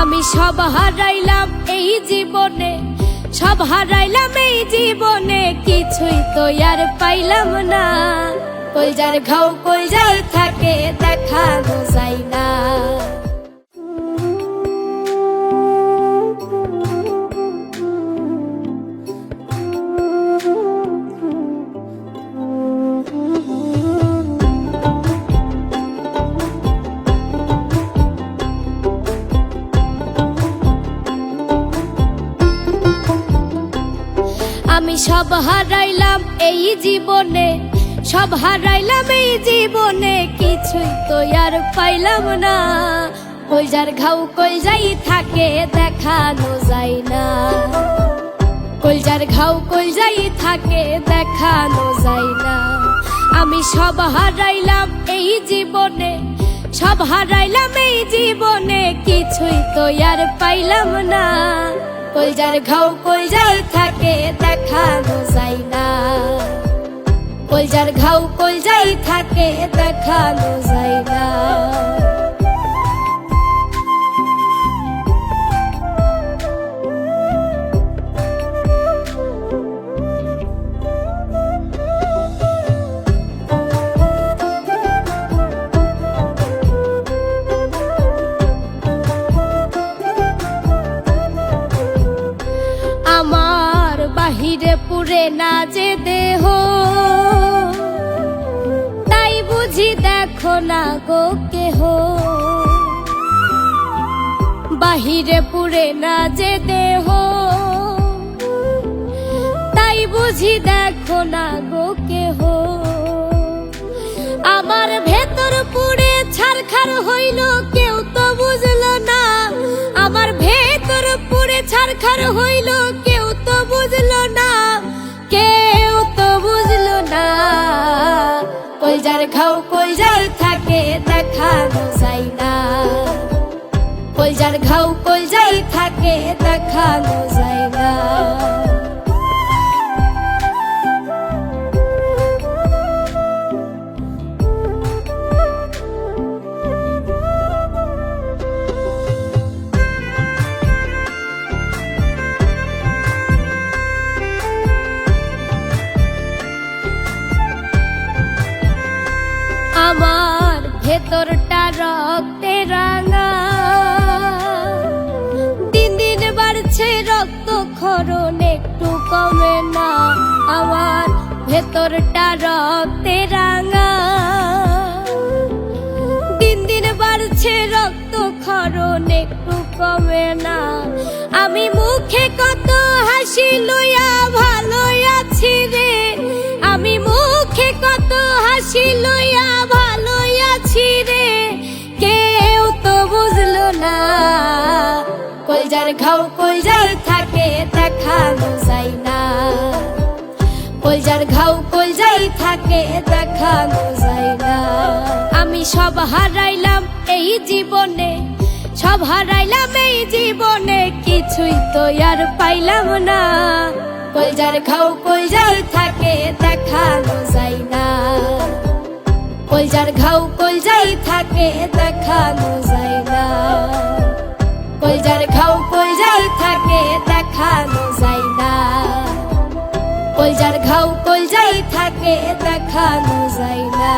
আমি সব হারাইলাম এই জীবনে, সব হারাইলাম এই জীবনে, কিছুই তো আর পাইলাম না। কলজার ঘাও কলজায় থাকে, দেখানো যায় না। আমি সব হারাইলাম এই জীবনে, সব হারাইলাম এই জীবনে, কিছুই তো আর পাইলাম না। কলজার ঘাও কলজাই থাকে, দেখানো যায় না। কলজার ঘাও কলজাই থাকে, দেখানো যায় না। আমি সব হারাইলাম এই জীবনে, সব হারাইলাম এই জীবনে, কিছুই তো আর পাইলাম না। কলজার ঘাও কলজাই থাকে, দেখানো যায় না। কলজার ঘাও কলজাই থাকে, দেখানো যায় না। আমার বাহিরে পুরে না যে দেহ, তাই বুঝি দেখো না গো কেহ। বাহিরে পুরে না যে দেহ, তাই বুঝি দেখো না গো কেহ। আমার ভেতর পুরে ছারখার হইল, কেউ তো বুঝলো না। আমার ভেতর পুরে ছারখার হইল, কেউ তো বুঝলো না, কেউ তো বুঝলো না। কলজার ঘাও কলজাই থাকে, দেখানো যায় না। কলজার ঘাও কলজাই থাকে, দেখানো যায় না। আমার ভেতরটা রক্তে রাঙা, দিন দিন বাড়ছে রক্ত ক্ষরণ, একটু কমে না। আমার ভেতরটা রক্তে রাঙা, দিন দিন বাড়ছে রক্ত ক্ষরণ, একটু কমে না। আমি মুখে কত হাসি লইয়া ভালো আছি রে, আমি মুখে কত হাসি লইয়া ভালো আছি রে, কেউ তো বুঝলো না। কলজার ঘাও কলজাই থাকে, দেখানো যায় না। কলজার ঘাও কলজাই থাকে, দেখানো যায় না। আমি সব হারাইলাম এই জীবনে, সব হারাইলাম এই জীবনে, কিছুই তো আর পাইলাম না। কলজার ঘাও কলজাই থাকে, দেখানো যায় না। কলজার ঘাও কলজাই থাকে, দেখানো যায় না। কলজার ঘাও কলজাই থাকে, দেখানো যায় না। কলজার ঘাও কলজাই থাকে, দেখানো যায় না।